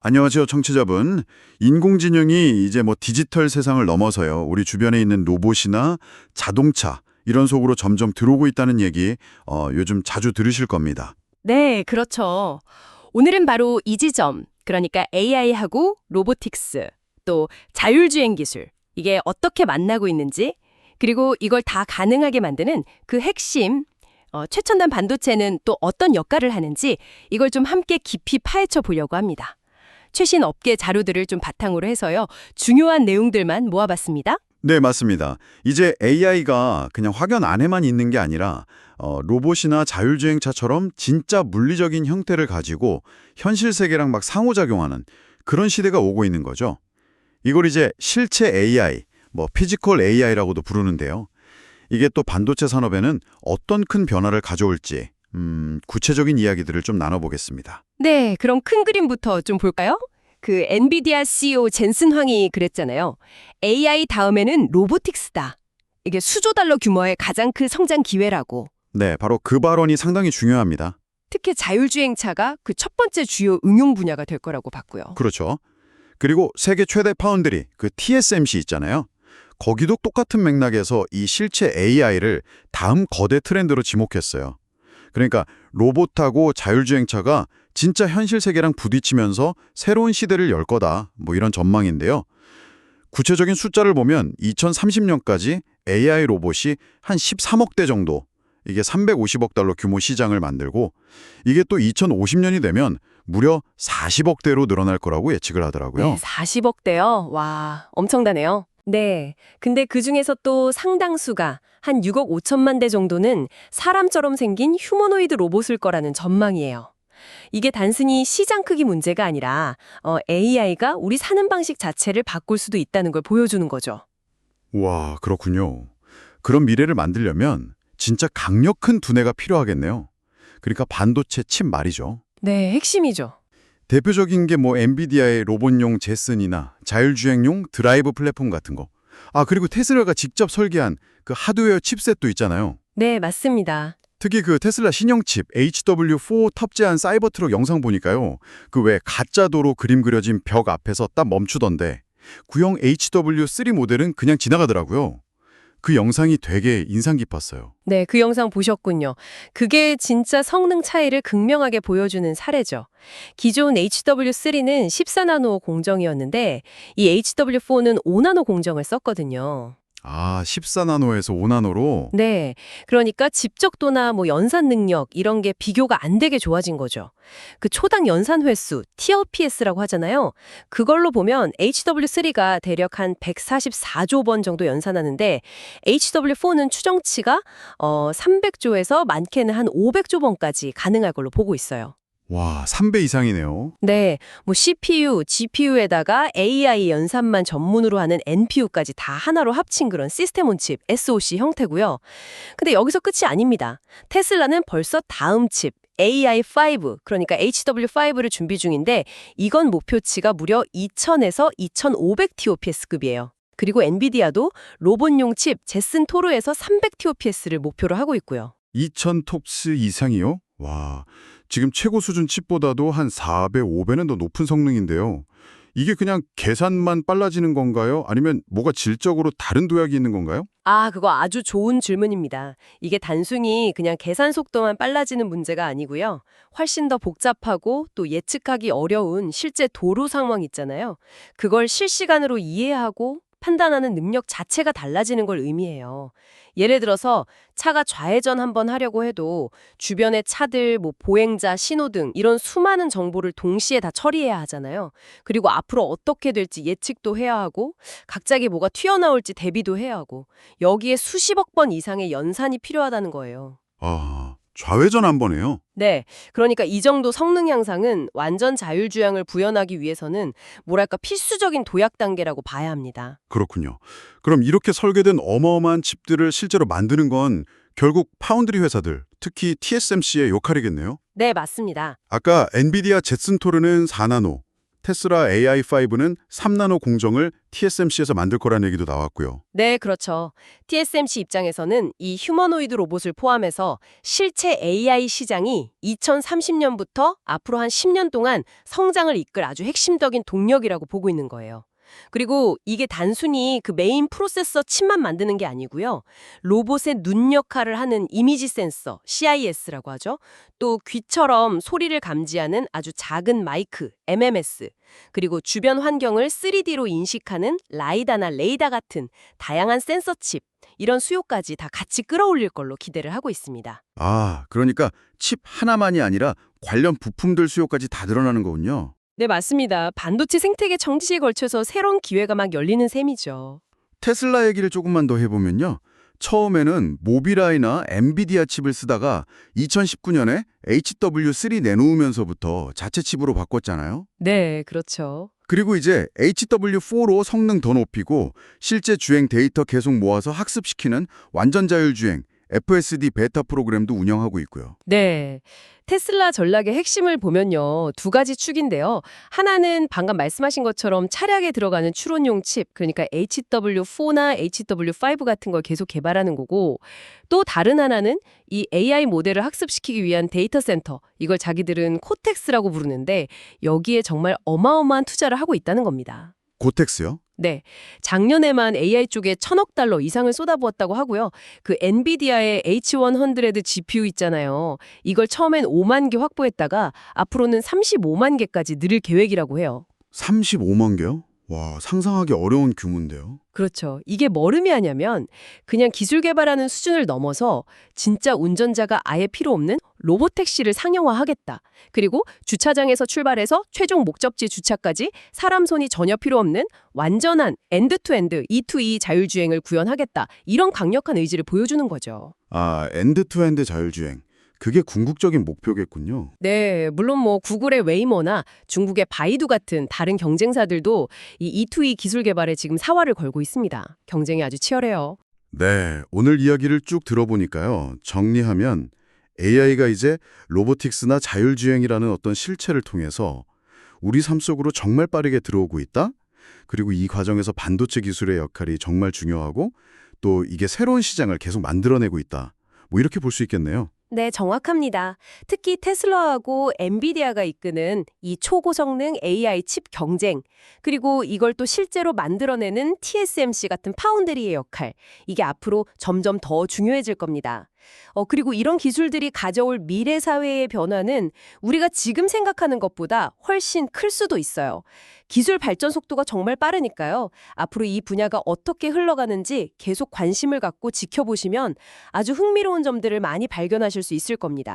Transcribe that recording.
안녕하세요, 청취자분. 인공지능이 이제 디지털 세상을 넘어서요. 우리 주변에 있는 로봇이나 자동차 이런 속으로 점점 들어오고 있다는 얘기 요즘 자주 들으실 겁니다. 네, 그렇죠. 오늘은 바로 이 지점, 그러니까 AI하고 로보틱스, 또 자율주행 기술, 이게 어떻게 만나고 있는지, 그리고 이걸 다 가능하게 만드는 그 핵심, 최첨단 반도체는 또 어떤 역할을 하는지 이걸 좀 함께 깊이 파헤쳐 보려고 합니다. 최신 업계 자료들을 좀 바탕으로 해서요. 중요한 내용들만 모아봤습니다. 네, 맞습니다. 이제 AI가 그냥 확연 안에만 있는 게 아니라 로봇이나 자율주행차처럼 진짜 물리적인 형태를 가지고 현실 세계랑 막 상호작용하는 그런 시대가 오고 있는 거죠. 이걸 이제 실체 AI, 피지컬 AI라고도 부르는데요. 이게 또 반도체 산업에는 어떤 큰 변화를 가져올지 구체적인 이야기들을 좀 나눠보겠습니다. 네, 그럼 큰 그림부터 좀 볼까요? 그 엔비디아 CEO 젠슨 황이 그랬잖아요. AI 다음에는 로보틱스다. 이게 수조 달러 규모의 가장 큰 성장 기회라고. 네, 바로 그 발언이 상당히 중요합니다. 특히 자율주행차가 그 첫 번째 주요 응용 분야가 될 거라고 봤고요. 그렇죠. 그리고 세계 최대 파운드리, 그 TSMC 있잖아요. 거기도 똑같은 맥락에서 이 실체 AI를 다음 거대 트렌드로 지목했어요. 그러니까 로봇하고 자율주행차가 진짜 현실 세계랑 부딪히면서 새로운 시대를 열 거다. 이런 전망인데요. 구체적인 숫자를 보면 2030년까지 AI 로봇이 한 13억 대 정도, 이게 350억 달러 규모 시장을 만들고 이게 또 2050년이 되면 무려 40억 대로 늘어날 거라고 예측을 하더라고요. 네, 40억 대요. 와, 엄청나네요. 네, 근데 그중에서 또 상당수가 한 6억 5천만 대 정도는 사람처럼 생긴 휴머노이드 로봇일 거라는 전망이에요. 이게 단순히 시장 크기 문제가 아니라 AI가 우리 사는 방식 자체를 바꿀 수도 있다는 걸 보여주는 거죠. 와, 그렇군요. 그런 미래를 만들려면 진짜 강력한 두뇌가 필요하겠네요. 그러니까 반도체 칩 말이죠. 네, 핵심이죠. 대표적인 게 엔비디아의 로봇용 제슨이나 자율주행용 드라이브 플랫폼 같은 거. 아, 그리고 테슬라가 직접 설계한 그 하드웨어 칩셋도 있잖아요. 네, 맞습니다. 특히 그 테슬라 신형 칩 HW4 탑재한 사이버트럭 영상 보니까요. 그 왜 가짜 도로 그림 그려진 벽 앞에서 딱 멈추던데 구형 HW3 모델은 그냥 지나가더라고요. 그 영상이 되게 인상 깊었어요. 네, 그 영상 보셨군요. 그게 진짜 성능 차이를 극명하게 보여주는 사례죠. 기존 HW3는 14나노 공정이었는데 이 HW4는 5나노 공정을 썼거든요. 아, 14나노에서 5나노로? 네, 그러니까 집적도나 연산 능력 이런 게 비교가 안 되게 좋아진 거죠. 그 초당 연산 횟수, TLPS라고 하잖아요. 그걸로 보면 HW3가 대략 한 144조 번 정도 연산하는데 HW4는 추정치가 300조에서 많게는 한 500조 번까지 가능할 걸로 보고 있어요. 와, 3배 이상이네요. 네, CPU, GPU에다가 AI 연산만 전문으로 하는 NPU까지 다 하나로 합친 그런 시스템 온 칩, SoC 형태고요. 근데 여기서 끝이 아닙니다. 테슬라는 벌써 다음 칩, AI5, 그러니까 HW5를 준비 중인데 이건 목표치가 무려 2000에서 2500 TOPS급이에요. 그리고 엔비디아도 로봇용 칩 제슨 토르에서 300 TOPS를 목표로 하고 있고요. 2000 톱스 이상이요? 와, 지금 최고 수준 칩보다도 한 4배, 5배는 더 높은 성능인데요. 이게 그냥 계산만 빨라지는 건가요? 아니면 뭐가 질적으로 다른 도약이 있는 건가요? 아, 그거 아주 좋은 질문입니다. 이게 단순히 그냥 계산 속도만 빨라지는 문제가 아니고요. 훨씬 더 복잡하고 또 예측하기 어려운 실제 도로 상황 있잖아요. 그걸 실시간으로 이해하고 판단하는 능력 자체가 달라지는 걸 의미해요. 예를 들어서 차가 좌회전 한번 하려고 해도 주변의 차들, 보행자, 신호등 이런 수많은 정보를 동시에 다 처리해야 하잖아요. 그리고 앞으로 어떻게 될지 예측도 해야 하고 갑자기 뭐가 튀어나올지 대비도 해야 하고 여기에 수십억 번 이상의 연산이 필요하다는 거예요. 아, 좌회전 한 번에요? 네, 그러니까 이 정도 성능 향상은 완전 자율주행을 구현하기 위해서는 뭐랄까 필수적인 도약 단계라고 봐야 합니다. 그렇군요. 그럼 이렇게 설계된 어마어마한 칩들을 실제로 만드는 건 결국 파운드리 회사들, 특히 TSMC의 역할이겠네요? 네, 맞습니다. 아까 엔비디아 제슨 토르는 4나노, 테슬라 AI5는 3나노 공정을 TSMC에서 만들 거란 얘기도 나왔고요. 네, 그렇죠. TSMC 입장에서는 이 휴머노이드 로봇을 포함해서 실체 AI 시장이 2030년부터 앞으로 한 10년 동안 성장을 이끌 아주 핵심적인 동력이라고 보고 있는 거예요. 그리고 이게 단순히 그 메인 프로세서 칩만 만드는 게 아니고요. 로봇의 눈 역할을 하는 이미지 센서, CIS라고 하죠. 또 귀처럼 소리를 감지하는 아주 작은 마이크, MMS, 그리고 주변 환경을 3D로 인식하는 라이다나 레이다 같은 다양한 센서 칩, 이런 수요까지 다 같이 끌어올릴 걸로 기대를 하고 있습니다. 아, 그러니까 칩 하나만이 아니라 관련 부품들 수요까지 다 늘어나는 거군요. 네, 맞습니다. 반도체 생태계 정치에 걸쳐서 새로운 기회가 막 열리는 셈이죠. 테슬라 얘기를 조금만 더 해보면요. 처음에는 모비라이나 엔비디아 칩을 쓰다가 2019년에 HW3 내놓으면서부터 자체 칩으로 바꿨잖아요. 네, 그렇죠. 그리고 이제 HW4로 성능 더 높이고 실제 주행 데이터 계속 모아서 학습시키는 완전 자율주행 FSD 베타 프로그램도 운영하고 있고요. 네. 테슬라 전략의 핵심을 보면요. 두 가지 축인데요. 하나는 방금 말씀하신 것처럼 차량에 들어가는 추론용 칩, 그러니까 HW4나 HW5 같은 걸 계속 개발하는 거고, 또 다른 하나는 이 AI 모델을 학습시키기 위한 데이터 센터, 이걸 자기들은 코텍스라고 부르는데 여기에 정말 어마어마한 투자를 하고 있다는 겁니다. 고텍스요? 네. 작년에만 AI 쪽에 1,000억 달러 이상을 쏟아부었다고 하고요. 그 엔비디아의 H100 GPU 있잖아요. 이걸 처음엔 5만 개 확보했다가 앞으로는 35만 개까지 늘릴 계획이라고 해요. 35만 개요? 와, 상상하기 어려운 규모인데요. 그렇죠. 이게 뭘 의미하냐면 그냥 기술 개발하는 수준을 넘어서 진짜 운전자가 아예 필요 없는 로봇택시를 상용화하겠다. 그리고 주차장에서 출발해서 최종 목적지 주차까지 사람 손이 전혀 필요 없는 완전한 엔드-투-엔드, E2E 자율주행을 구현하겠다. 이런 강력한 의지를 보여주는 거죠. 아, 엔드-투-엔드 자율주행. 그게 궁극적인 목표겠군요. 네, 물론 뭐 구글의 웨이모나 중국의 바이두 같은 다른 경쟁사들도 이 E2E 기술 개발에 지금 사활을 걸고 있습니다. 경쟁이 아주 치열해요. 네, 오늘 이야기를 쭉 들어보니까요. 정리하면 AI가 이제 로보틱스나 자율주행이라는 어떤 실체를 통해서 우리 삶 속으로 정말 빠르게 들어오고 있다? 그리고 이 과정에서 반도체 기술의 역할이 정말 중요하고 또 이게 새로운 시장을 계속 만들어내고 있다. 뭐 이렇게 볼 수 있겠네요. 네, 정확합니다. 특히 테슬라하고 엔비디아가 이끄는 이 초고성능 AI 칩 경쟁, 그리고 이걸 또 실제로 만들어내는 TSMC 같은 파운드리의 역할, 이게 앞으로 점점 더 중요해질 겁니다. 그리고 이런 기술들이 가져올 미래 사회의 변화는 우리가 지금 생각하는 것보다 훨씬 클 수도 있어요. 기술 발전 속도가 정말 빠르니까요. 앞으로 이 분야가 어떻게 흘러가는지 계속 관심을 갖고 지켜보시면 아주 흥미로운 점들을 많이 발견하실 수 있을 겁니다.